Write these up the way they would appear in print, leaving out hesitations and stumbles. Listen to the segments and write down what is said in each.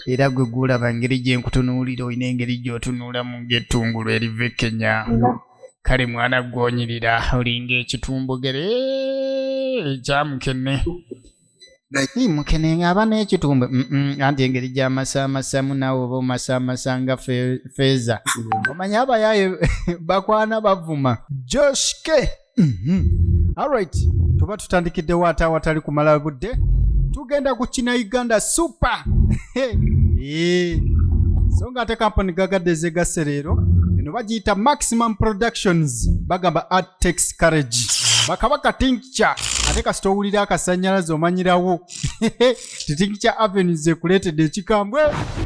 era gwe gulaba engeri gye nkutunuulira olina engeri gy'otunuulamu ng'ettungulu eriva e Kenya. Kale mwana gwonyirira olinga ekitumbugere ekyamukene. Mukene ng'aba n'ekitumbe anti engeri gy'amasaamasamu naawe oba omasaamasa nga feeza. Omanya abayaaye bakwana bavuma. Joshke. Alright, tuba tutandikiddewo ate awatali kumala budde. Tugenda ku KINA-UGANDA super. So nga ate kampani gagadde zegasse leero. Eno bagiyita Maximum Productions. Bagamba Art Takes Courage. Bakabaka Tincture. Ate kasita owulira akasannyalaze omanyirawo. Tincture Avenue zekuleetedde ekikambwe.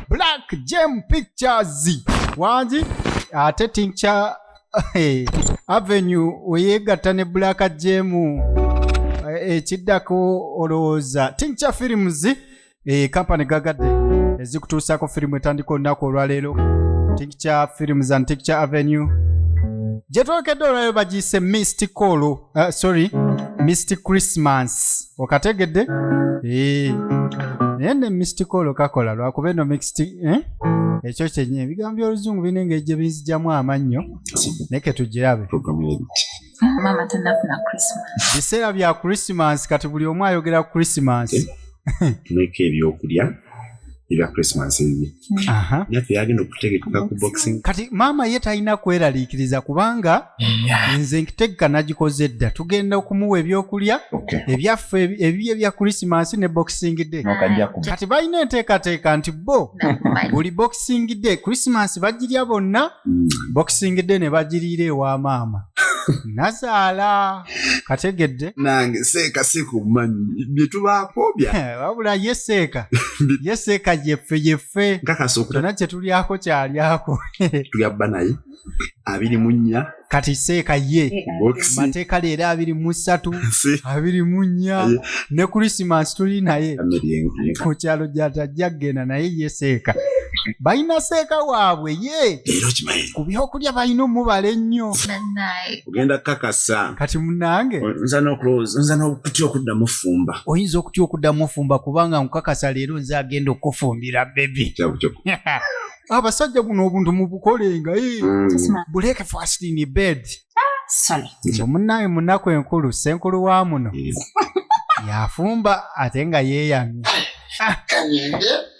Black Gem Pictures. Wangi ate Tincture Avenue weyegatta ne Black Gem ekiddako olowooza Tincture Films kampani gagadde ezikutuusaako firimu etandika olunaku olwaleero. Tincture Films and Tincture Avenue gye twokedde olwaleero bagiyise Mystic Christmas. Okategedde? Naye ne Mystical kakola lwakuba eno mixed ekyo kyenye ebigambo by'oluzungu birina engeri gye bizigyamu amannyo naye ke tugirabe. Mama tanafuna Christmas. Biseera bya Christmas kati buli omu ayogera ku Christmas. Tuleke ebyokulya ebya Christmas ebi. Naffe yagenda okutegeka ku boxing. Kati maama ye talina kweraliikiriza kubanga nze nkitegeka nagikoze dda. Tugenda okumuwa ebyokulya ebyaffe ebiye bya Christmas ne boxing day. Kati balina enteekateeka nti bo buli boxing day Christmas bagirya bonna, boxing day ne bagiriira ewa maama. Nazaala kategedde nange seeka sikumanyi byetubaako bya wabula yeseeka yeffe tona kye tulyako kyalyako tuyabba naye 24 kati seeka ye mateeka leero 23 24 ne Christmas tuli naye ku kyalo gy'atajja kgenda naye yeseeka balina seeka waabwe ye ku byokulya balina omubala ennyo ogenda kakasa kati munnange nza n'okutya okuddamu fumba oyinza okutya okuddamu fumba kubanga nkakasa leero nze agenda okufumbira bebi abasajja buno obuntu mubukolenga buleke fast in bed munnange munaku enkulu senkulu wa muno yafumba ate nga yeeyamye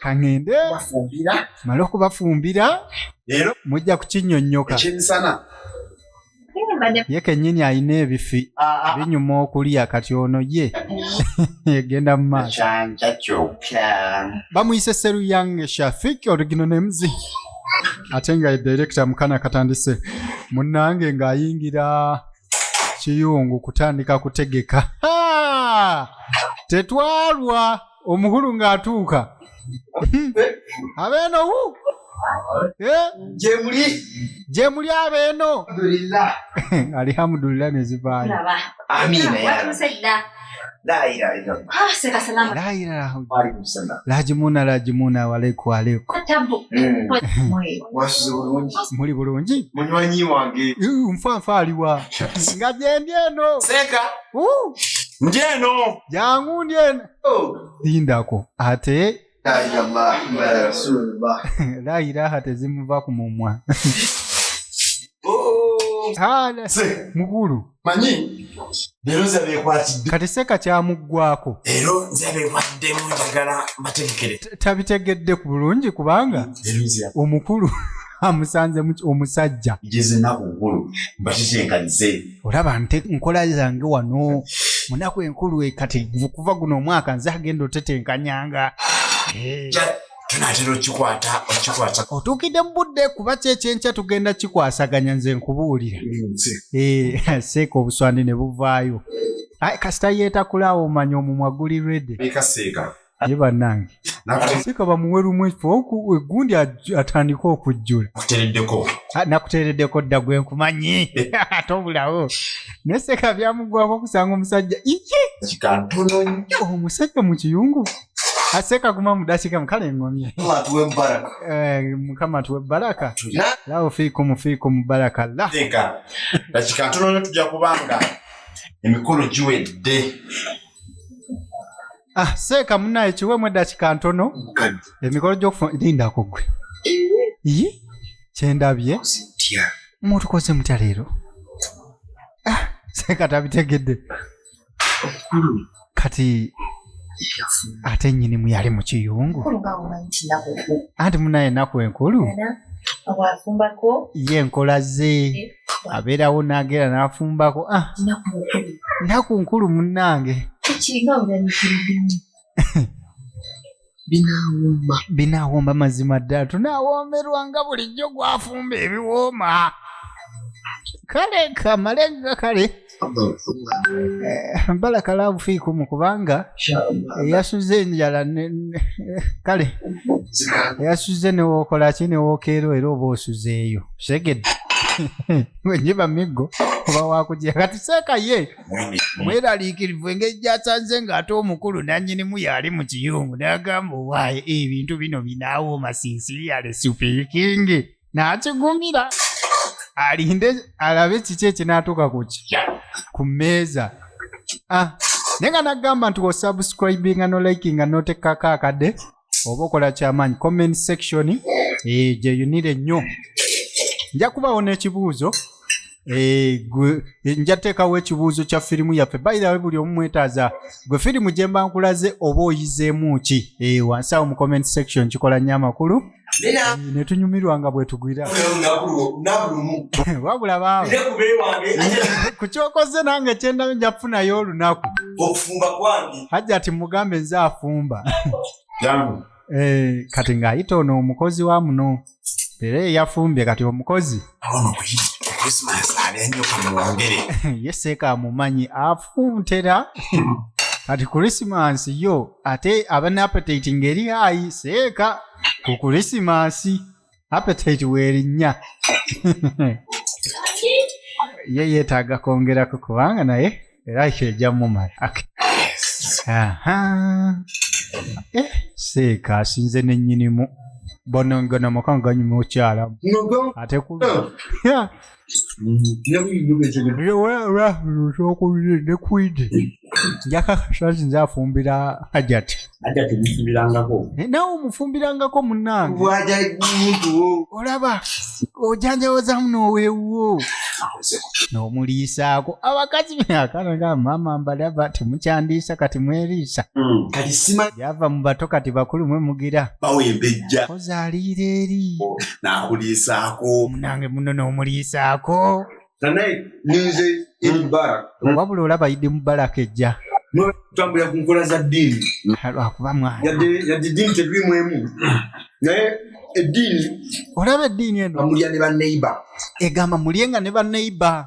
kangende mala okubafumbira mujja kukinnyonnyoka ye kennyini alina ebifi binyuma okulya kati ono ye egenda mu maaso bamuyise Seruyang Shafik original MZ ate nga director mukana katandise munnange ng'ayingira kiyungu kutandika kutegeka tetwalwa omukulu ng'atuuka abeeno gye muli abeeno alhamdulillah ne zivaayo lajimuna walaiku muli bulungi munywanyi wange nfanfa aliwa nga gyendi eno seeka njeno jangu ndieno lindako ate la ilaha tezimuva ku mumwa hala mukulu manyi lero nze bekwatidde kati seka kyamuggwako lero nze bekwatiddemu njagala mbategekere tabitegedde ku bulungi kubanga omukulu amusanze omusajja igeze naku nkulu mbatetenkanize olaba nkola zange wano munaku enkulu kati kuva guno omwaka nze agenda otetenkanyanga tunatera okikwata otuukidde mu budde kuba kyekyenkya tugenda kikwasaganya nze nkubuulira seeka obuswandi ne buvaayo kasita yeetakulaawo omanya omumwa guli rede ye bannange seeka bamuwe lumu ekifo egundi atandika okujjula nakuteereddeko dda gwe nkumanyi tobulawo naye seeka byamugwako okusanga omusajja omusajja mu kiyungu aseka kuma mudashika mkale ngomye mukama tuwe baraka lao fikum baraka la teka dakika ntono tujja kubanga emikolo giwedde Seeka munnaye kiwemu eddakiika ntono emikolo gy'okufundindako gwe kyendabye mutukoze mutya leero seeka tabitegedde kati ate nnyinimu yali mu kiyungu anti munnaye ennaku enkulu ye enkola ze abeerawo n'agera n'afumbako nnaku nkulu munnange binaawomba mazima ddala tunaawoomerwa nga bulijjo gwafumba ebiwooma kale kamalenga kale mbalaka laabufiikumu kubanga eyasuze enjala kale eyasuze newookola ki newookeero era oba osuzeeyo segedde wenjiba miggo oba wakugira kati seeka ye mweraliikirivu engeri gyasanze ng'ate omukulu nannyinimu yali mu kiyungu n'agamba owaaye ebintu bino binaawooma sinsiriyale supiikingi n'akigumira alinde alabe kiki ekinaatuuka ku mmeeza naye nga nagamba nti osubscribinga nolikinga noteekako akadde oba okola kyamaanyi comment section gyeyunire nnyo nja kubawo n'ekibuuzo nja teekawo ekibuuzo kya firimu yaffe bayirawe buli omu mwetaaza gwe firimu gye mba nkulaze oba oyizeemu ki wansi awo mu comment section kikola nnyo amakulu ne tunyumirwa nga bwe tugwira wabula baawe ku kyokoze nange kyendabye nja kufunayo olunaku hajja ati mugambe nze afumba kati ng'ayita ono omukozi wa muno era eyafumbye kati omukozi ye seeka amumanyi afuntera kati Krismasi yo ate abana appetite ngeri hayi seeka ku Krismasi appetite weerinnya ye yeetaaga kwongerako kubanga naye era ekyo mumala seeka asinze nennyinimu bonongana mukanga ganyuma okyalamu ate kulo nekwidi njakakashazi nze afumbira Hajjati nawe omufumbirangako munnange olaba ojanjawozamu n'oweewuwo n'omuliisaako abakazi akanaga maama mbalaba temukyandiisa kati mweriisa yava mu bato kati bakulu mwe mugira ozaaliira eri n'akuliisaako munnange muno n'omuliisaako ninze Mubarak wabula olaba Idi Mubarak ejja tutambulira ku nkola za ddiini lwakuba mwana yadde ddiini tetulimu emu naye eddiini olaba eddiini eno bamulya ne banneiba egamba mulyenga ne banneiba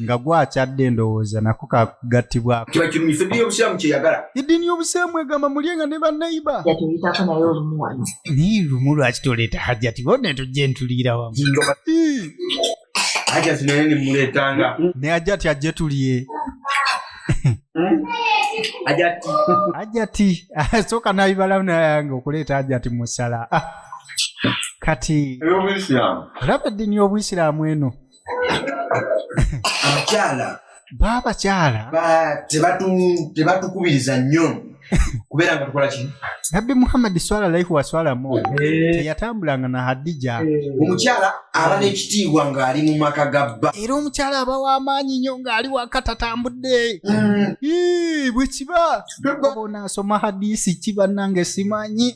nga gwakyadde ndowooza nako kagattibwako kiba kirumifu eddiini y'obusiraamu kyeyagala eddiini y'obusiraamu egamba mulyenga ne banneiba yatuyitako naye olumu wano naye lumu lwaki toleeta Hajjati bonna tujje ntuliira wamu Hajjati naye nemuleetanga ne Hajjati ajje tulye Hajjati sooka nabibalamu nayange okuleeta Hajjati mu ssala kati olaba eddiini y'obuyisiraamu eno abakyala baabakyala tebatukubiriza nnyo kubeera nga tukola ki Nabbi Muhammad swala alaihi wa swala moja teyatambulanga na Hadija omukyala aba n'ekitiibwa ng'ali mu maka ga bba era omukyala aba w'amaanyi nnyo ng'ali wakatatambudde bwe kiba onaasoma hadisi kiba nange simanyi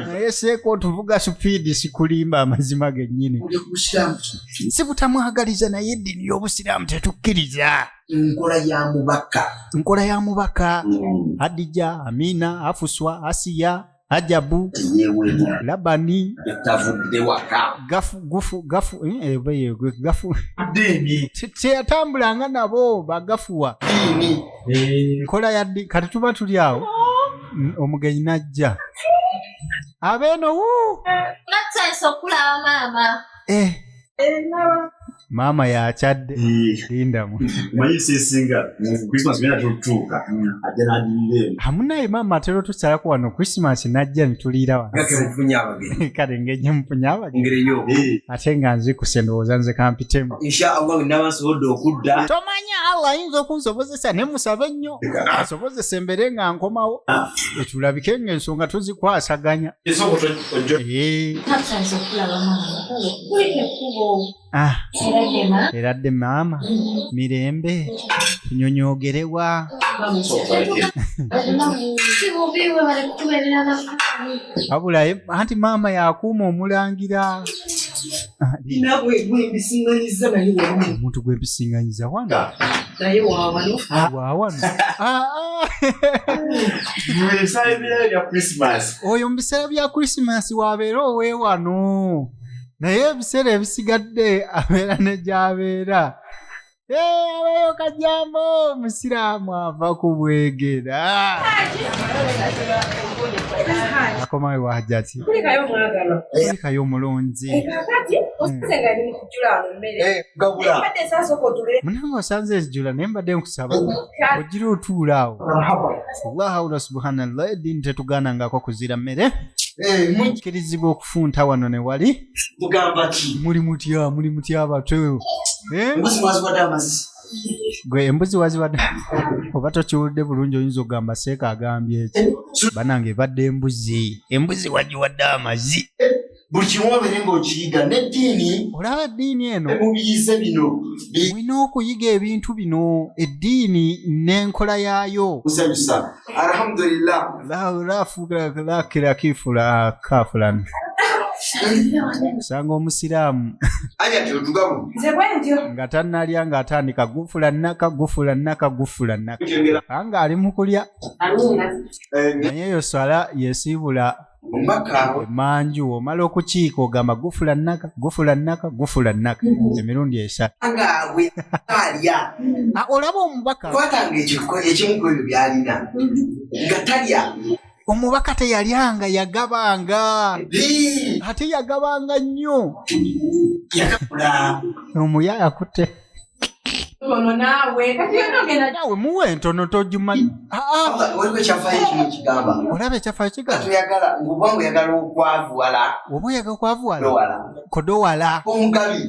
naye seeka otuvuga supiidi sikulimba amazima gennyini si butamwagaliza naye eddiini y'obusiraamu tetukkiriza nkola ya mubaka Hadija Amina Afuswa Asiya Ajabu Labani gafu teyatambulanga nabo bagafuwa nkola yaddi kati tuba tuli awo omugenyi najja abeeno natsanisa okulaba maama Mama yakyadde lindamu manyi sesinga Christmas bina tutuuka ajja n'addirira hamunaye mama atera otusalako wano Christmas najja nituliira wano Gakemufunya abageni kale ngeje mpunya abageni ngereyo ate nga nzikuse ndowooza nze kampitemu inshallah nabasobodde okudda tomanya Allah ayinza okunsobozesa ne musabe nnyo asobozesa embere nga nkomawo etulabike ng'ensonga tuzikwasaganya Takusanze okulaba mama. Kulike ekkubo. Eradde maama mirembe tunyonyogerewa Sibubiwe bali kutubeerera n'akaani. wabula anti maama yakuuma omulangira nabwe mbisinganyiza naye wamu omuntu gwe mbisinganyiza wano naye wawano wawano ebisale bya Christmas oyo mu biseera bya Christmas wabeera oweewano naye ebiseera ebisigadde abeera ne gy'abeera abeeyo kajambo musiraamu ava ku bwegera akomawe wahajjati kulikayo mwagala kulikayo omulungi kakati osenga ni kujula mmere gabula kade sasa okotule munange osanze ezijula naye mbadde nkusaba ogira otuula awo allah subhanallah eddiini tetugaanangako kuzira mmere mukirizibwa okufunta wano ne wali mugamba ki muli mutya abato mbuzi mwaziwadde amazzi gwe embuzi waziwadde oba tokiwulidde bulungi oyinza okugamba seeka agambye eki banange ebadde embuzi wagiwadde amazzi buli kimu wabeere ng'okiyiga n'eddiini olaba eddiini eno mubiyize bino mulina okuyiga ebintu bino eddiini n'enkola yaayo musanyusa alhamdulillah lakira kifula kafulan kusanga omusiraamu aya tetugamu nze bwentyo nga tannalya ng'atandika gufula nnaka anga ali mu kulya naye eyo swala yesiibula omubaka emanju omala okukiika ogamba gufula nnaka emirundi esatu anga bwe alya olaba omubaka kwatanga ekimu ku ebyo byalina nga talya omubaka teyalyanga yagabanga ate yagabanga nnyo yakabula omuyaya akutte ono naawe kati yonogenda nawe muwe entono togimanyi waliwo ekyafaayo ekimu kigamba olaba ekyafaayo kigamba tuyagala ng'oba oyagala okwavuwala oba oyagala okwavuwala lowala kodowala omugabi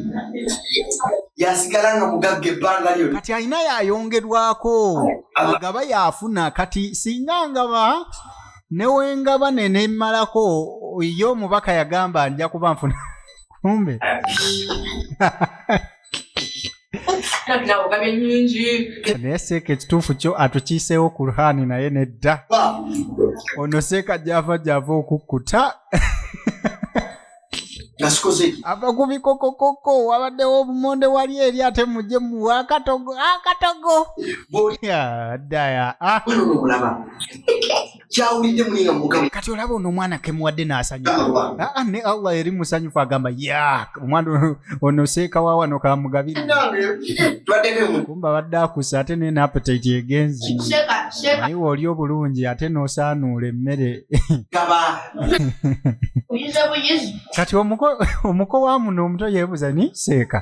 yasigala nga mugagga ebbanga lyo kati alina yayongerwako agaba yafuna kati singa ngaba newengaba nenemmalako ye omubaka yagamba nja kuba nfuna kumbe nawo gabe nyingi naye seeka ekituufu kyo atukiiseewo ku ruhaani naye nedda ono seeka gyava okukkuta nasikoze ava ku bikokokoko wabaddewo obumonde wali eri ate mujje muwa akatogo ddaya olaba kyawulidde mulinga mukama kati olaba ono omwana kemuwadde n'asanyuka ne allah eri musanyufu agamba omwana ono seeka wa wano kamugabire kumba badde akusa ate ne appetite egenzi naye oli obulungi ate n'osaanuula emmere kati omuko wa muno omuto yeebuza ni seeka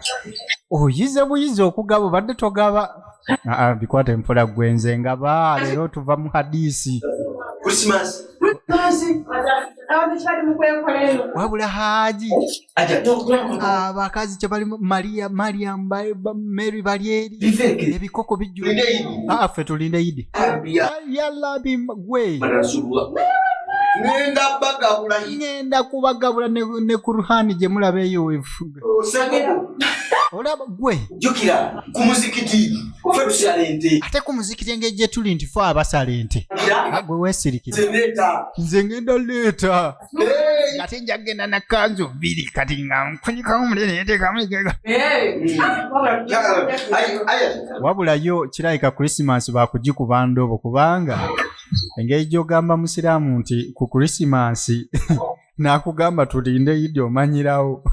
oyize buyizi okugaba obadde togaba bikwata empola gwenze ngaba leero tuva mu hadisi Christmas abantu kibali mu kwekoleyo wabula Hajji abakazi kyebali Mariam Mary bali eri ebikoko bijjula ffe tulinde Idi yalabi gwe ngenda kubagabula ne ku ruhani gye mulaba eyo olaba gwe jukira ku muzikiti ffe tusala ente ate ku muzikiti engeri gye tuli nti fe abasala ente gwe weesirikira nze ngenda leeta ate nja kgenda na kanzu 2 kati nga nkunyikamu mulene yeteekamu wabula yo kirabika Christmas bakugikuba ndobo kubanga engeri gy'ogamba musiraamu nti ku Christmas nakugamba tulinde Idi omanyirawo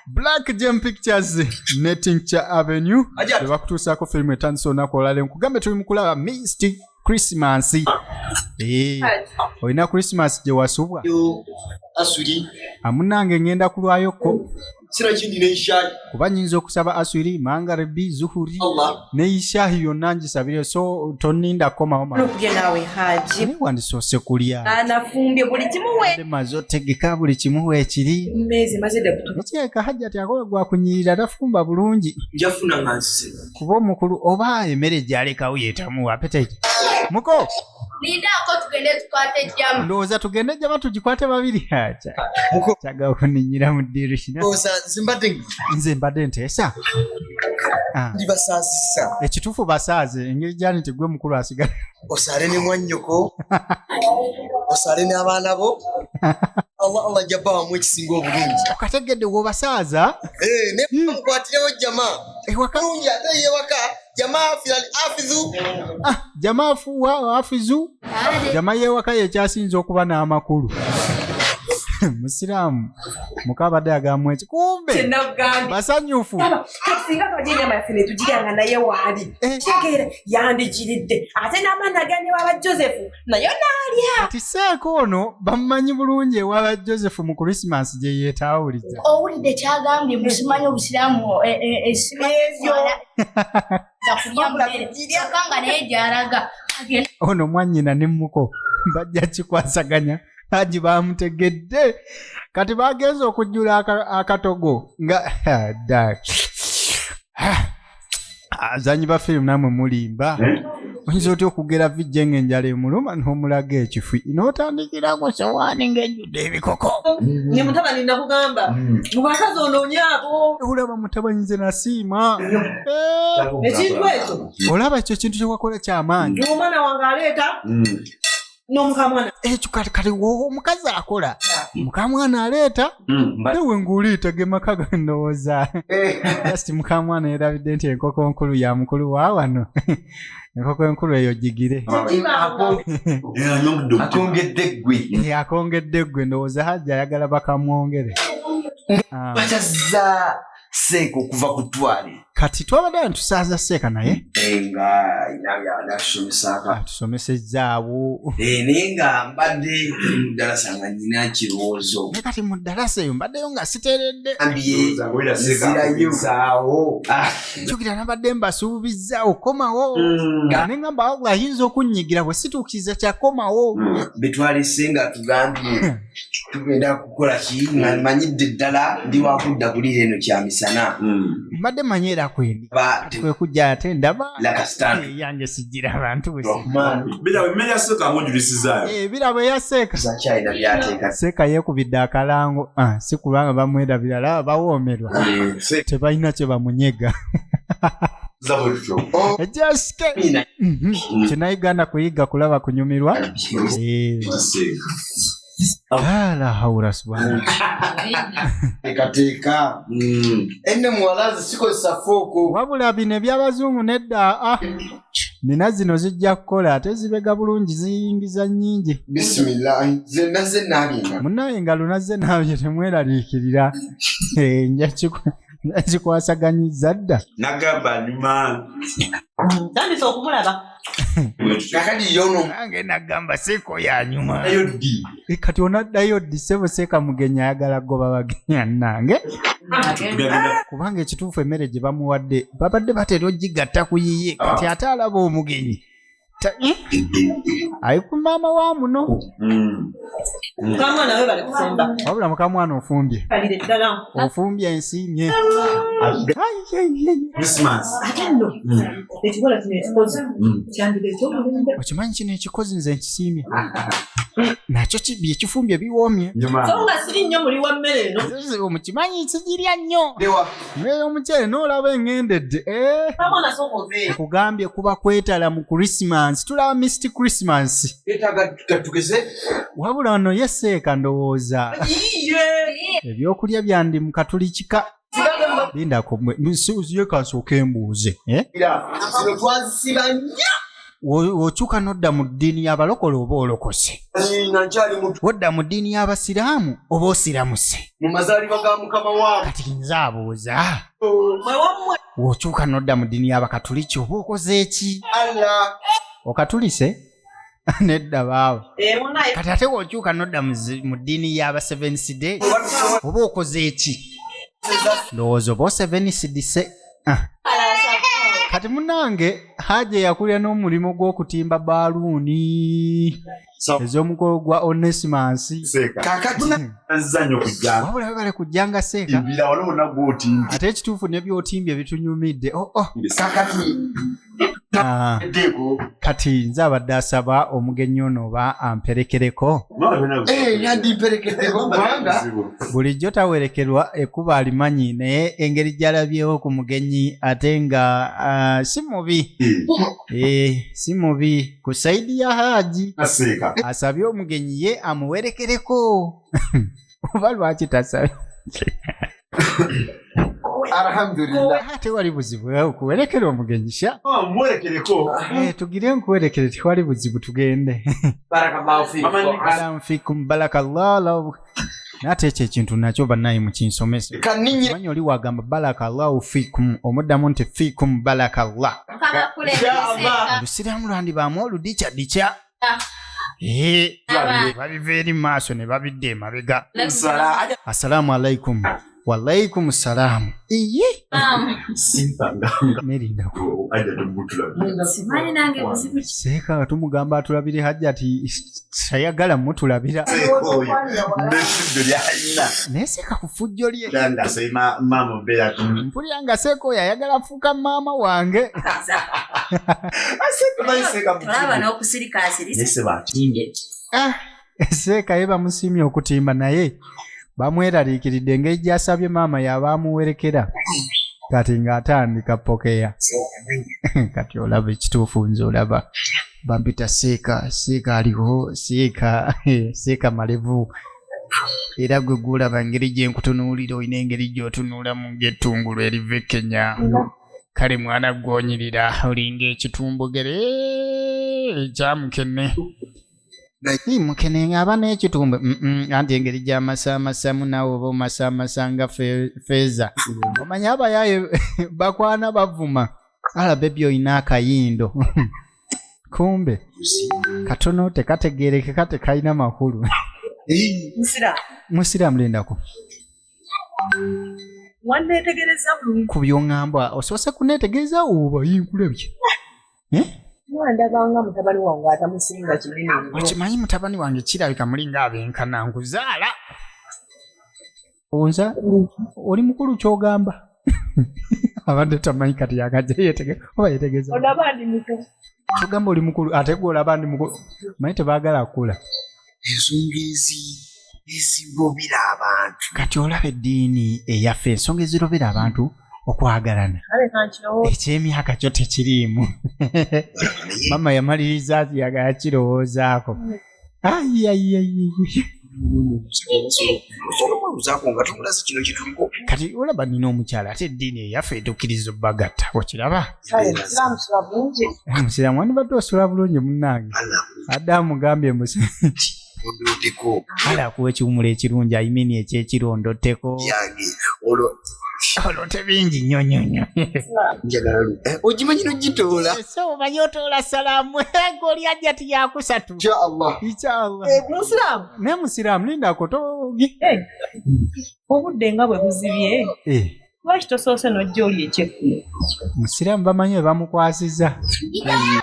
Black Gem Pictures ne Tincture Avenue bebakutuusaako firimu etandisa olunaku olwaleero nkugambe tuli mu kulaba Mystic Christmas olina Christmas gye wasubwa asuli amunange ngenda kulwayoko sina kindi n'ishayi kuba nyinza okusaba aswiri mangaribi zuhuri ne ishahi yonna ngisabire so toninda komawo Nokugye nawe Hajji. Wandisoose kulya. Anafumbye buli kimuwe. Maze otegeka buli kimu weekiri. Mmezi mazidde kutu. Ekyeka Hajji ati akola gwakunyirira tafumba bulungi. Njafuna nga nse. Kuba omukulu oba emmere gy'alekawo yeetamu appetite. Muko. Lidako tugende tukwate jama. Ndowooza tugende ejjama tugikwate babiri. Acha. Muko. Kyaga okunninyira mu ddirishina. Nze mbadde nteesa. Ndi basaasisa. Ekituufu basaaze engeri gyani tegwe mukulu asigala. Osaale ne mwannyoko. Osaale n'abaana bo. Allah jabba wamu ekisinga obulungi. Okategedde w'obasaaza? Ne mukwatirewo jama. Ewaka. Bulungi ate yewaka. Jamaa afizu. Jamaa afuwa afizu. Jamaa yewaka yekyasinza okuba n'amakulu. Musiramu mukabadde agamweki kumbe basanyufu singa twajenya mafine tujiranga naye wali kigere yandijiridde ate n'amanda ganye waba Joseph nayo nalya ati seeko ono bamumanyi bulungi ewaba Joseph mu Christmas gye yeetaawuliza owulidde kyagambye musimanyi obusiramu ebyo zakulya mmere kyaganga naye gy'alaga ono mwannyina ne muko bajja kikwasaganya Hajji bamutegedde kati bagenze okujjula akatogo nga azanyi ba filimu namwe mulimba oyinza otya okugera vijje ng'enjala emuluma n'omulaga ekifu n'otandikira ku sowaani ng'ejjudde ebikoko ne mutabani nakugamba mubakazi onoonyaabo olaba mutabani nze nasiima ekintu ekyo olaba ekyo kintu kyewakola kyamaanyi omwana wange aleeta n'omukamwana ekyo kati omukazi akola mukamwana aleeta ewe ng'oliita ge maka gandowooza just mukamwana yerabidde nti enkoko nkulu ya mukulu wa wano enkoko enkulu eyo gigire akongedde ggwe ndowooza Hajji ayagala bakamwongere bakyaza Seeka okuva ku ttwale kati twabadde ntusaaza Seeka naye nga nasomesaka tusomesezaawo naye nga mbadde mu ddalasa nga nnyina kirowoozo naye kati mu ddalasa eyo mbaddeyo nga siteeredde nzirayo jjukira nabadde mbasuubizza okomawo ne ngamba ayinza okunnyigira bwe situukiza kyakomawo betwalese nga tugambye tugenda kukola ki nga manyidde ddala ndi wakudda kuliira eno kyamisana mbadde manyi era kwendi kwe kujja ate ndaba yange sigira abantu birabo eya Seeka Seeka yeekubidde akalango si kulwanga bamwerabira laba bawoomerwa tebalina kye bamunyega ejasike kina-Uganda kuyiga kulaba kunyumirwa la hawla subhana teekateeka enne muwalazi sikozesa fooko wabula bino ebyabazungu nedda nina zino zijja kukola ate zibega bulungi ziyingiza nnyingi bisimillahi zennaze naalinga munnaye engalo nazze naabye temweraliikirira njakikwasaganyizza dda nagamba nyuma tandisa okumulaba kakati yono nange nagamba Seeka yanyuma ayo ddi kati onaddayo ddi ssebo Seeka mugenyi ayagala goba bagenya nange kubanga ekituufu emmere gye bamuwadde babadde batera ogigatta ku yiye kati ate alaba omugenyi ayi ku maama wa muno mukamwana we bali kusemba wabula mukamwana ofumbye kalire ddala ofumbye ensiimye ate nno ekikola kino ekikozi kyandira ekyomulembe okimanyi kino ekikozi nze nkisiimye nakyo byekifumbye biwoomye so nga siri nnyo muli wa mmere eno mukimanyi sigirya nnyo mmere y'omuceere n'olaba eŋŋendedde kamwana sooka ove kugambye kuba kwetala mu Christmas tulaba Mr. Christmas tugeze wabula wano ye Seeka ndowooza ebyokulya byandi mu katulikika lindako ye kansooka embuuze zino twazisiba nnyo okyuka n'odda mu ddiini y'abalokole oba olokose wodda mu ddiini y'abasiraamu oba osiramuse mu mazaalibwa ga mukama waawe kati nze abuuza w'okyuka n'odda mu ddiini y'abakatuliki oba okoze eki okatulise nedda baawe kati ate w'okyuka n'odda mu ddiini y'aba Seventh Day oba okoze eki ndowooza oba osevensidise kati munange Hajji yakulira n'omulimu gw'okutimba baaluuni ez'omukolo gwa Onesimus wabula webale kujjanga seeka ate ekituufu ne byotimbye bitunyumidde kati nze abadde asaba omugenyi ono oba amperekereko bulijjo tawerekerwa ekkuba alimanyi naye engeri gy'alabyewo ku mugenyi ate nga si mubi si mubi ku sayidi ya Hajji asabye omugenyi ye amuwerekereko oba lwaki tasabye alhamdulillah tewali buzibu okuwerekera omugenyi sha tugire nkuwerekere tewali buzibu tugende barakallahu nate ekyo ekintu nakyo bannaye mukinsomese manyi oli wagamba barakallahu fikum omuddamu nti fikum barakallah olusiraamu lwandibaamu oludicadica babiva eri maaso ne babidde emabega assalaamu alaikum walaikum salaam iye merindako seeka tumugamba atulabire Hajji ati sayagala mutulabira naye seeka ku ffujjo lye mpulira nga seeka oyo ayagala fuuka maama wange seeka ye bamusiimye okutimba naye bamweraliikiridde engeri gy'asabye maama yabaamuwerekera kati ng'atandika pokeya kati olaba ekituufu nze olaba bampita seeka aliwo seeka malevu era gwe gulaba engeri gye nkutunuulira olina engeri gy'otunuulamu ng'ettungulu eriva e Kenya kale mwana gw'onyirira olinga ekitumbugere ekyamukene mukene ng'aba n'ekitumbe anti engeri gy'amasaamasamu naawe oba omasaamasa nga feeza omanya abayaaye bakwana bavuma alaba by'olina akayindo kumbe katono tekategeereke kate kalina makulu musiraamu lindako wanneetegereza bulungi ku by'oŋŋamba osoose kunneetegereza oba yinkulabye ndabanga mutabani wange atamusinga kinene okimanyi mutabani wange kirabika mulinga abenkana nkuzaala onza oli mukulu kyogamba abadde tamanyi kati yakajja oba yetegeza olaba ndi muto kyogamba oli mukulu ate gwe olaba ndi mukulu manyi tebaagala kukula ensonga ezirobera abantu kati olaba eddiini eyaffe ensonga ezirobera abantu okwagalana ekyemyaka kyo tekiriimu mama yamaliriza ati yagala kirowoozaako kati olaba nina omukyala ate eddiini eyaffe etukkiriza obbagatta okiraba musiramu wandibadde osula bulungi munnange adde amugambye ala akuwa ekiwumula ekirungi ayimini ekyekirondotteko olwo tebingi nnyonyonyo ogimanyi nogitoola so omanyi otoola salaamu ng'oli ajja tiyakusatu inshallah musiraamu ne musiraamu lindako togi obudde nga bwe buzibye lwaki tosoose n'ojja oli ekyekkulo musiraamu bamanyi bwe bamukwasiza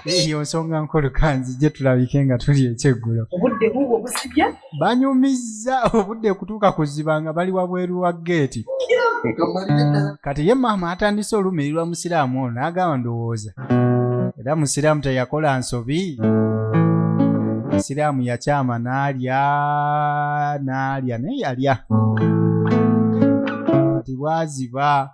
eyo nsonga nkolukanzi gye tulabike nga tuli ekyeggulo obudde bubwo buzibye banyumizza obudde kutuuka kuziba nga bali wabweru wa geeti kati ye maama atandise olumirirwa musiraamu ono n'agamba ndowooza era musiraamu teyakola nsobi musiraamu yakyama n'alya naye yalya kati bwaziba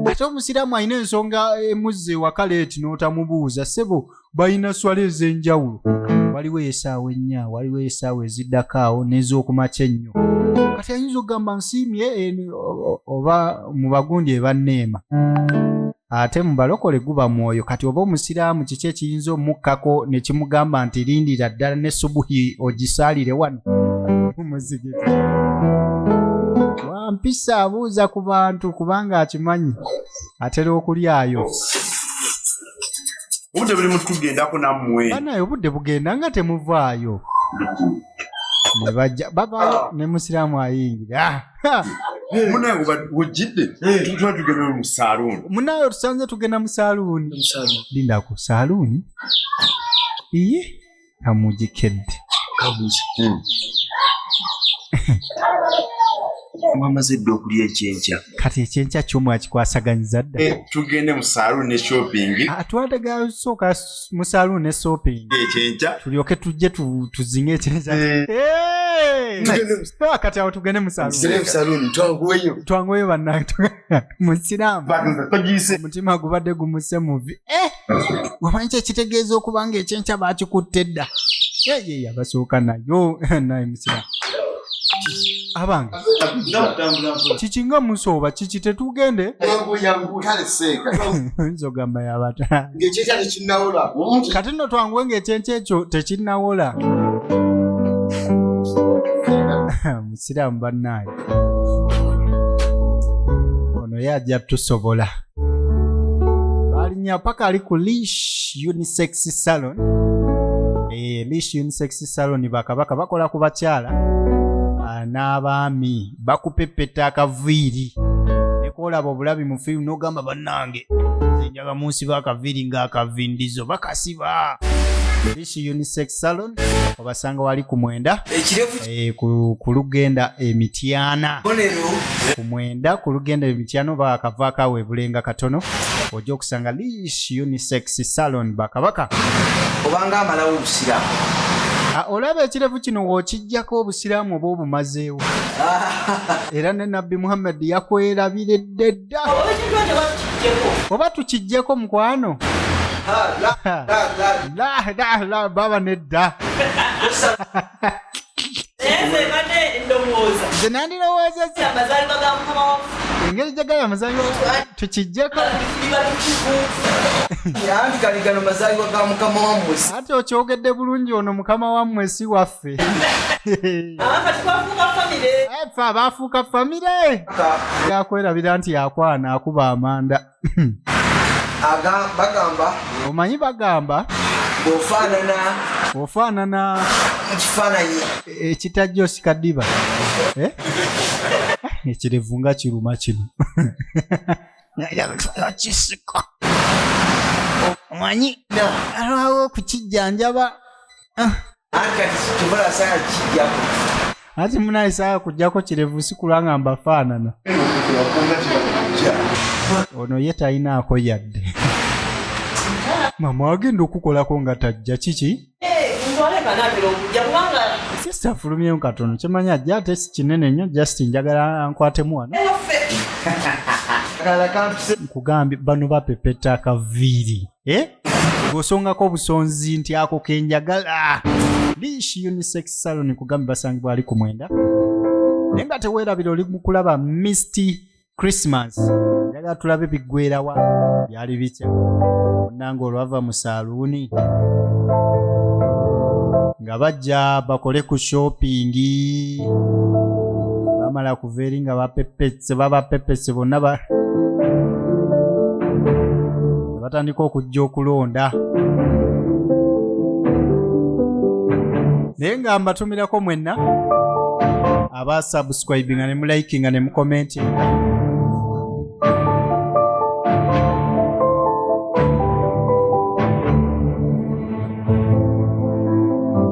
ate omusiraamu alina ensonga emuzze ewaka leeti n'otamubuuza ssebo balina swala ez'enjawulo waliwo esaawa ennya waliwo esaawa eziddako awo n'ez'okumakya ennyo kati ayinza okugamba nsiimye oba mu bagundi ebanneema ate mu balokole guba mwoyo kati oba omusiraamu kiki ekiyinza omukkako ne kimugamba nti lindira ddala ne subuhi ogisaalire wano mumuzikiti wampisa abuuza ku bantu kubanga akimanyi atera okulyayo obudde buli mutugendako nammwe banaye obudde bugenda nga temuvaayo ne bajja bavaayo ne musiraamu ayingira Munange wajidde tuba tugenda mu saloon. Munayo tusanze tugenda mu saloon. Linda ku saloon. Iye amujikedde. Mwamaze dda okulya ekyenkya. Kati ekyenkya ky'omu akikwasaganyiza dda. Tugende mu saloon ne shopping. Twatega sooka mu saloon ne shopping. Ekyenkya. Tulyoke tujje tuzinge ekyenkya. Kati awo tugende mu saloon. Twanguweyo bannange musiraamu. Omutima gubadde gumuse muvi. Wamanyi ekitegeeza okuba nga ekyenkya baakikutte dda. Abasooka nayo naye musiraamu. Abange kikinga musooba kiki tetugende nzogamba yabata kati nno twanguwe ng'ekyenkya ekyo tekinnawola musiraamu bannaaye ono ye ajja tusobola baalinya paka ali ku Leash Unisex Salon. Leash Unisex Salon bakabaka bakola ku bakyala n'abaami bakupepeta akaviiri nekoolaba obulabi mu firimu n'ogamba bannange zenjaga munsi bakaviiri ng'akavindizo bakasiba. Leash Unisex Salon obasanga wali ku Mwenda ku Lugenda Emityana ku Mwenda ku Lugenda Emityana oba akavaako awo ebulenga katono ojja okusanga Leash Unisex Salon bakabaka obanga amalawo obusiraamu. Olaba ekirevu kino w'okijjako obusiraamu oba obumazeewo era ne Nabbi Muhammad yakwerabiredde dda oba tukijjeko mukwano la baba nedda nze nandirowooza engeri gyagala amazaalibwa tukijjeko ate okyogedde bulungi ono mukama wammwe si waffe ffe abaafuuka famire yakwerabira nti yakwana akuba amanda bagamba omanyi bagamba bw'ofaanana ekifaananyi ekitajja osikaddiba ekirevu nga kiruma kino kisiko omanyi alwawo okukijjanjaba ati munayisaa kujjako kirevu sikulanga mbafaanana ono ye talinaako yadde mama agenda okukolako nga tajja kiki sista fulumyeyo katono kyemanya ajja ate si kinene nnyo just njagala ankwatemu wano nkugambye bano bapepeta akaviiri gosongako obusonzi nti ako kenjagala. Leash Unisex Salon nkugambye basangibwa ali ku Mwenda naye nga teweerabira oli mukulaba Misty Christmas njagala tulabe biggwerawa byali bitya onnanga olwava mu saaluuni nga bajja bakole ku shoppingi bamala kuva eri nga babapepese bonna batandika okujja okulonda naye nga mbatumirako mwenna aba subscribinga ne mulikinga ne mukomentinga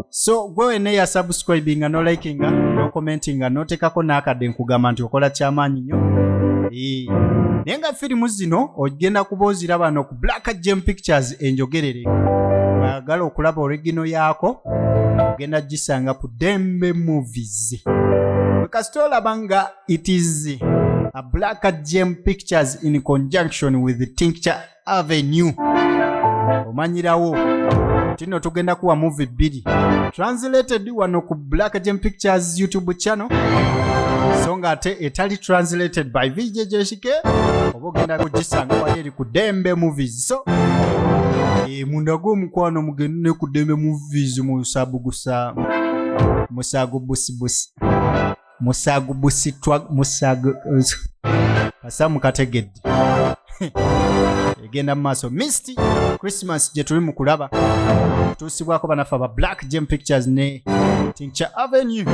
so gwe wenne ya subscribinga no likinga no commentinga no tekako n'akadde nkugamba nti okola kyamaanyi nnyo naye nga firimu zino ogenda kuba oziraba no ku Black Gem Pictures enjogerere agala okulaba original yaako ogenda gisanga ku Dembe Movies kasita olaba nga it is a Black Gem Pictures in conjunction with Tincture Avenue omanyirawo tino tugenda kuwa movie bbiri translated wano ku Black Gem Pictures YouTube channel so nga ate etali translated by VJJK oba ogenda kugisanga wali eri ku Dembe Movies so munda gw'omukwano mugende ne ku Dembe Movies musagu kasa mukategedde egenda mu maaso Misty Christmas gye tuli mu kulaba tuusibwako banafe aba Black Gem Pictures ne Tincture Avenue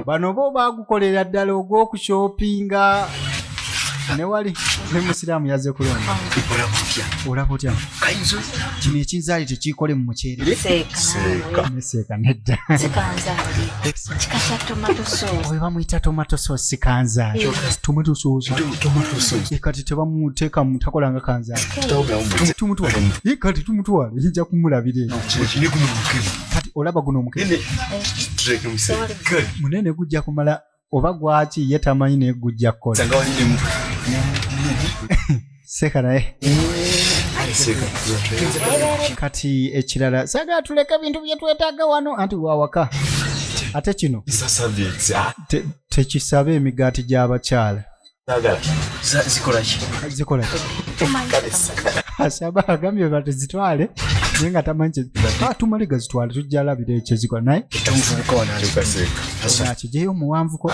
bano bo bagukolera ddala ogw'okushopinga ne wali ne musiraamu yazze kulonda olaba otya kino ekinzaali tekiikole mu muceere seeka nedda owe bamuyita tomato sauce si kanzaali tomato sauce kati tebamuteeka mutakolanga kanzaali tumutwale kati tumutwale nja kumulabira kati olaba guno omukene munene gujja kumala oba gwaki ye tamanyi naye gujja kukola seeka naye kati ekirala saagala tuleka ebintu bye twetaaga wano anti wawaka ate kino tekisaba emigaati gy'abakyala zikola asaba agambye batezitwale naye nga tamanyi tumale gazitwale tujja alabira ekyezikola naye nakijeyo omuwanvuko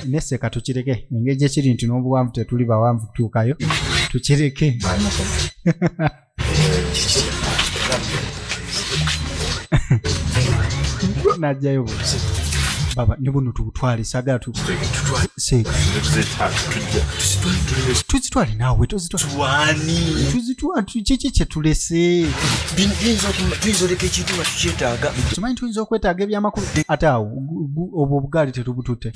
neseka tukireke engeri gyekiri nti n'obuwanvu tetuli bawanvu kutuukayo tukireke najjayo baba ne buno tubutwale saagala tuzitwale naawe tuzitwale kiki kyetulese kimanyi tuyinza okwetaaga ebyamakulu ate awo obwo obugaali tetubututte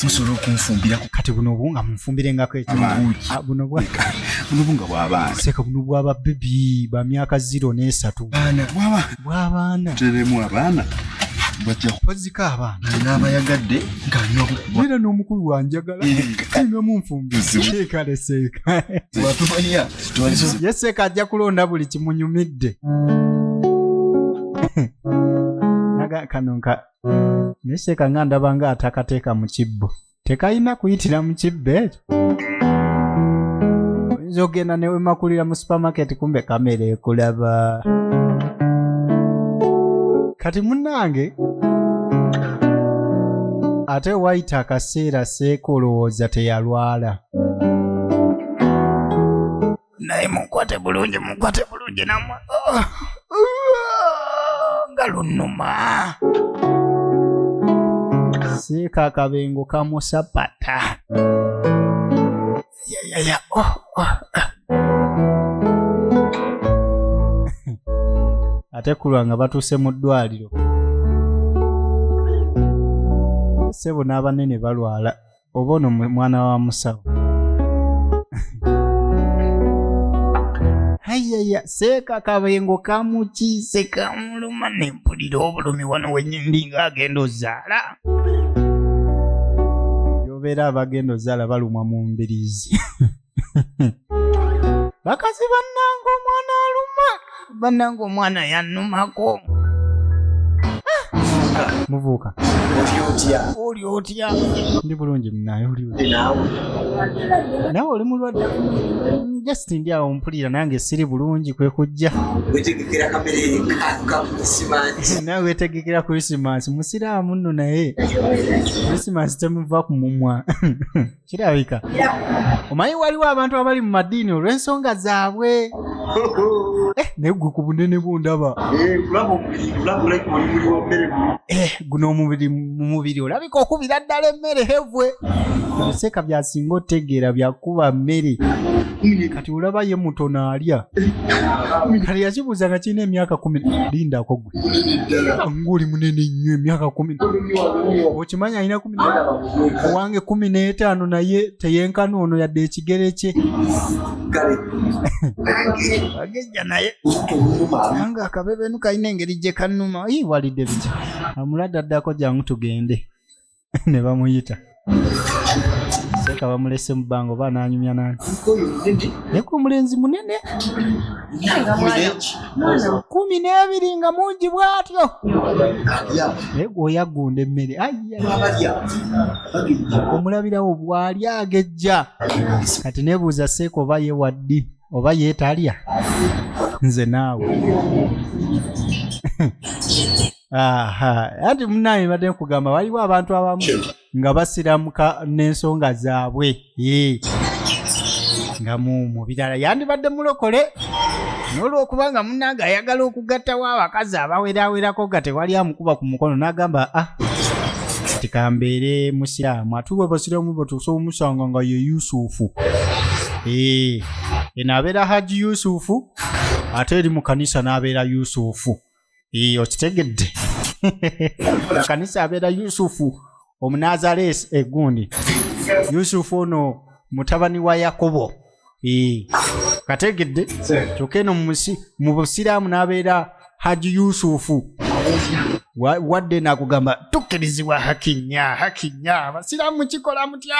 musobola okunfumbira kati buno obunga munfumbirengako buno bunga bw'abaana seeka buno bw'aba bebi ba myaka 0 ne 3 bw'abaana teremu abaana bazika abaana n'abayagadde ng'anywa era n'omukulu wanjagala nga munfumbire kale seeka watumanya ye seeka ajja kulonda buli kimunyumidde kanonka naye seeka nga ndaba nga atakateeka mu kibbo tekayina kuyitira mu kibbo ekyo oyinza okgenda ne wemakulira mu supermarket kumbe kamera ekulaba kati munnange ate wayita akaseera seeka olowooza teyalwala naye mukwate bulungi namwe nga lunnuma seeka akabengo kamusapata ate kulwa nga batuuse mu ddwaliro sebo n'abanene balwala oba ono mwana wa musawo ayaya seeka akabengo kamukiise kamuluma nempulira obulumi wano wenyindi nga agenda ozaala yobeera abagenda ozaala balumwa mu mbiriizi bakazi bannanga omwana aluma bannanga omwana yannumako muvuuka oli otya ndi bulungi munaye oli nawe oli mulwadde just ndi awo mpulira nange siri bulungi kwe kujja nawe wetegekera Christmas musiraamu nno naye Christmas temuva ku mumwa kirabika omanyi waliwo abantu abali mu madiini olw'ensonga zaabwe naye gwe ku bunene bwondaba guno mumubiri olabika okubira ddala emmere hevwe ebiseka byasinga otegeera byakuba mmere kati olaba ye mutono alya kati yakibuuza nga kirina emyaka 10 lindako gwe ng'oli munene nnyo emyaka 10 okimanyi alina 10 owange 15 naye teyenkana ono yadde ekigere kye agejja naye nange akabebenu kalina engeri gye kannuma walidde bitya amulwadde addako jangu tugende ne bamuyita seeka bamulese mu bbanga oba ananyumya nani naye omulenzi munene 12 nga mungi bw'atyo naye gweoyagunda emmere omulabirawo bw'ali agejja kati nebuuza seeka oba ye waddi oba yeetalya nze naawe anti munaye badde nkugamba waliwo abantu abamu nga basiramuka n'ensonga zaabwe nga mu birala yandibadde mulokole n'olwokubanga munnange ayagala okugattawo abakazi abawerawerako nga tewali amukuba ku mukono n'agamba kati kambeere musiraamu ate abasiraamu batuusa omusanga nga ye Yusufu eno abeera Hajji Yusufu ate eri mu kanisa n'abeera Yusufu okitegedde kanisa abeera Yusufu omunazaleesi egundi Yusufu ono mutabani wa Yakobo kategedde kyokka eno mu busiraamu n'abeera Hajji Yusufu wadde nakugamba tukkirizibwa hakinya abasiraamu kikola mutya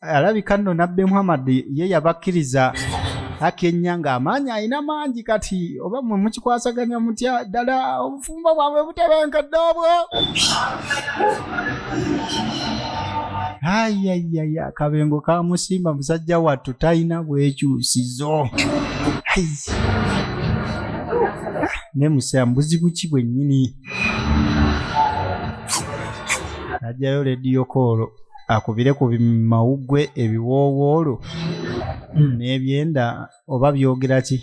alabika nno nabbe Muhammad ye yabakkiriza Kenya ng'amaanyi alina mangi kati oba mwe mukikwasaganya mutya ddala obufumbo bwabwe butebenkedde obwo ayayaya akabengo kamusimba musajja wattu talina bwekyusizo ne musaya mbuzibu ki bwennyini ajjayo rediyo koolo akubire ku mawuggwe ebiwoowoolo n'ebyenda oba byogera ki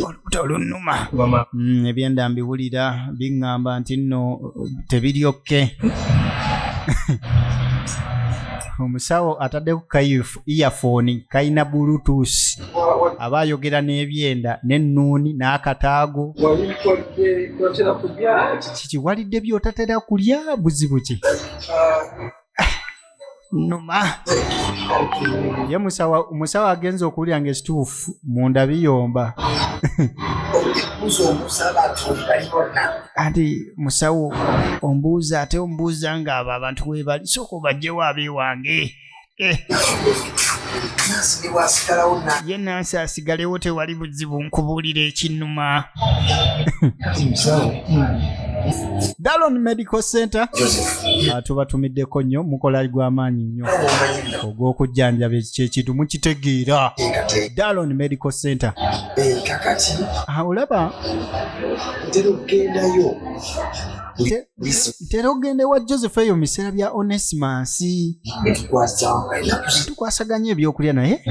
olubuto olunuma ebyenda mbiwulira biŋŋamba nti nno tebiryokke omusawo ataddeku earphone kayina bluetooth aba ayogera n'ebyenda n'ennuuni n'akataago kikiwalidde by'otatera kulya buzibu ki numa ye musawo agenza okuwulira ng'ekituufu munda biyomba anti musawo ombuuza ate ombuuza ng'abo abantu webali sooka obajjewo abeewange ye nansi asigalewo tewali buzibu nkubuulira ekinnuma Dalon Medical Center tubatumiddeko nnyo mukola gw'amaanyi nnyo ogw'okujjanjaba ekintu mukitegeera Dalon Medical Center olaba ntera okugenda ewa Joseph eyo mu biseera bya Onesimus tukwasaganya ebyokulya naye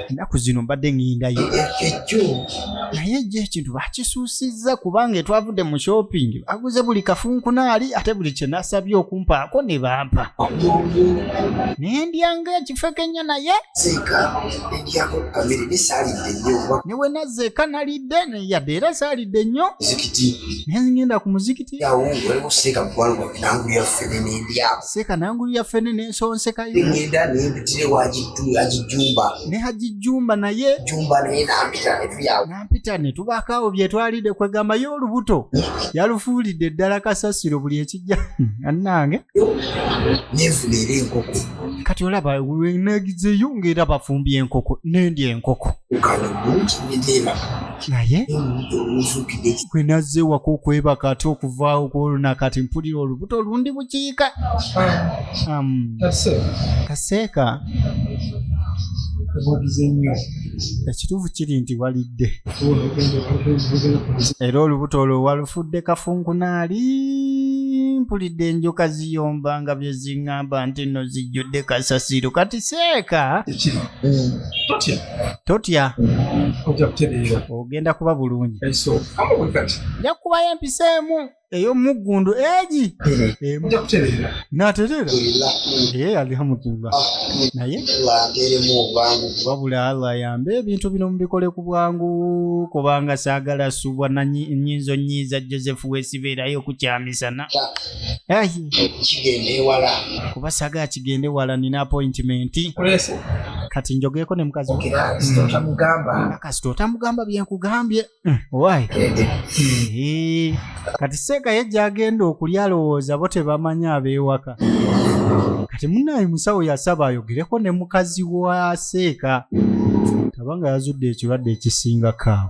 ennaku zino mbadde ŋŋendayo naye ejjo ekintu bakisuusizza kubanga etwavudde mu shopping aguze buli kafunkunaali ate buli kye nasabye okumpaako ne bampa naye ndyanga ekifo kennya naye ne we nazzeeka nalidde yadde era saalidde nnyo naye ngenda ku muzikiti seeka nangulu yaffe nensonsekayo ne Hajji naye nampita ne tubaakaawo byetwalidde kwegamba ye olubuto yalufuulidde ddala kasasiro buli ekijja annange nefunera enkoko kati olaba wenagizeyo ng'era bafumbye enkoko nendya enkoko naye gwe nazze waka okwebaka ate okuvaawo kwoluna kati mpulira olubuto olundi bukiika kaseeka ekituufu kiri nti walidde era olubuto olwo walufudde kafunkunaali mpulidde enjoka ziyomba nga bye ziŋŋamba nti nno zijjudde kasasiro kati seeka totya ogenda kuba bulungi njakubayo empisa emu ey'omuggundu egi naterera alhamdulillah naye wabula Allah ayambe ebintu bino mubikole ku bwangu kubanga saagala subwa na nyinzo nyiza Joseph wesibeerayo kukyamisana kuba saagala kigende wala nina appointment kati njogeeko ne mukazi kasita otamugamba byenkugambye owaayi kati seeka yejja agenda okulya alowooza bo tebamanya abeewaka kati munnaye musawo yasaba ayogereko ne mukazi wa seeka tabanga yazudde ekirwadde ekisinga kaawo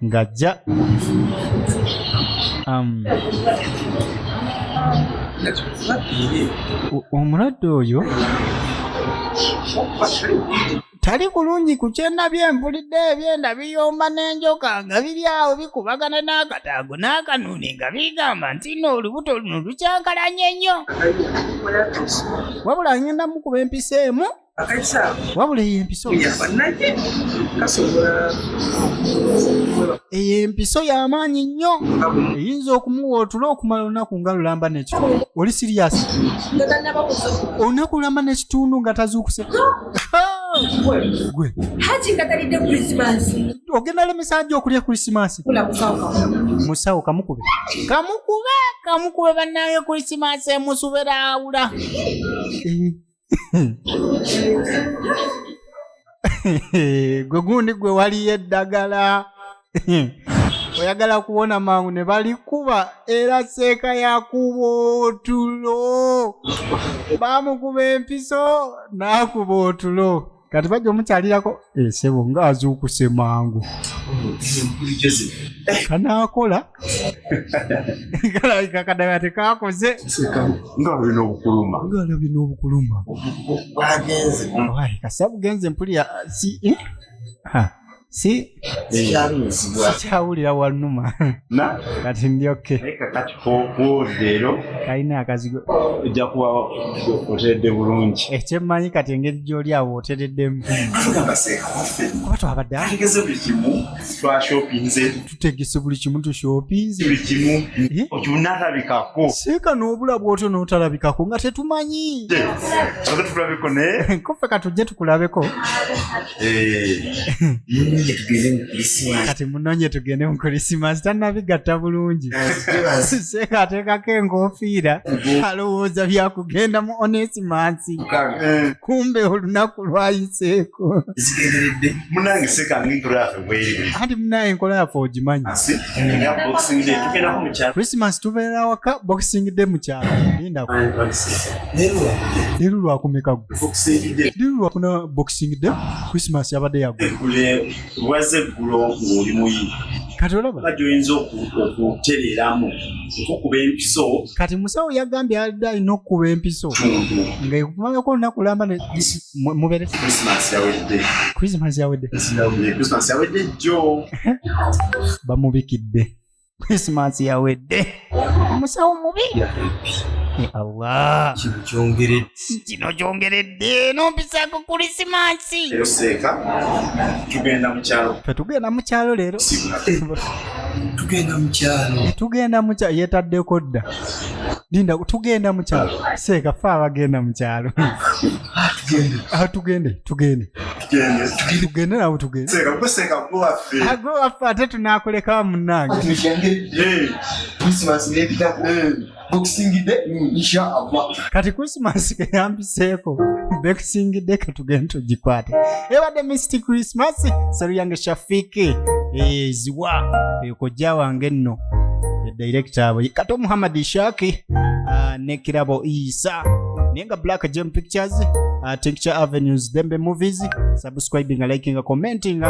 ng'ajja omulwadde oyo tali kulungi ku kyenda byempulidde ebyenda biyomba n'enjoka nga biri awo bikubagana n'akataago n'akanuuni nga bigamba nti nno olubuto luno lukyankalanye nnyo wabula ngenda mukuba empisa emu wabula eyo empiso eyo empiso y'amaanyi nnyo eyinza okumuwa otulo okumala olunaku nga lulamba n'ekitundu oli siriyasi olunaku lulamba n'ekitundu nga tazuukuse gwe Hajji nga talidde Krismasi. ogenda lemesajja okulya Krismasi musawo kamukube bannange Krismasi emusubera awula gwe gundi gwe waliyo eddagala oyagala kuwona mangu ne balikuba era seeka yakuba otulo bamukuba empiso n'akuba otulo kati bajja omukyalirako sebo ng'azuukuse mangu kanaakola kalabika kadagala tekaakoze ng'alina obukuluma kasa bugenze mpulira sikyawulira wanuma kati ndyoke kalina akazigo ojja kuba oteredde bulungi ekyemmanyi kati engeri gy'oli awo otereddemu kuba twabadde tutegese buli kimu tushopinze okyunalabikako seeka n'obula bw'otyo n'otalabikako nga tetumanyi tulabeko naye koffe katujje tukulabeko kati munonye tugende mu Krismasi tannabigatta bulungi seeka ateekako enkofiira alowooza byakugenda mu Onesimasi kumbe olunaku lwayiseeko munange seeka ng'enkola yaffe bweri anti munaye enkola yaffe ogimanyi Krismasi tubeera waka Boxing Day mu kyalo lindako leero lwakumeka gwe leero lwakuna Boxing Day Krismasi yabadde yagwe waze eggulo ng'oli muyi kati olaba gyoyinza okutereeramu okukuba empiso kati musawo yagambye alidde alina okukuba empiso ng'ekumanyako olunaku lamba mubere Krismasi yawedde jjo bamubikidde Krismasi yawedde omusawo mubi Allah kino kyongeredde n'ompisaako Krismasi ero seeka tugenda mu kyalo ffe tugenda mu kyalo leero tugenda mu kyalo yeetaddeko dda linda tugenda mu kyalo seeka ffe abagenda mu kyalo tugende nawe tugende gwe waffe ate tunaakulekawo munnange kati Krismasi keyambiseeko Boxing Day katugende tugikwate ebadde Mr. Krismasi salu yange Shafiki ziwa kojja wange nno director abo Kato Muhammad Shaki ne Kirabo Isa nenga Black Gem Pictures Tincture Avenues Dembe Movies subscribing liking commenting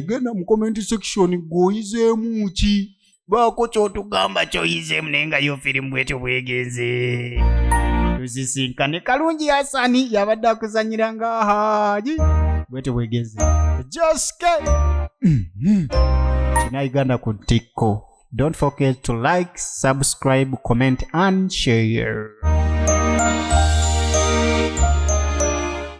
genda mu comment section goyizeemu ki baako kyotugamba kyoyizeemu naye nga yo firimu bwetyo bwegenze tuzisinkane kalungi Hasani yabadde akuzanyira nga Hajji bwetyo bwegenze Joske KINA-UGANDA ku TikTok. Don't forget to like, subscribe, comment and share.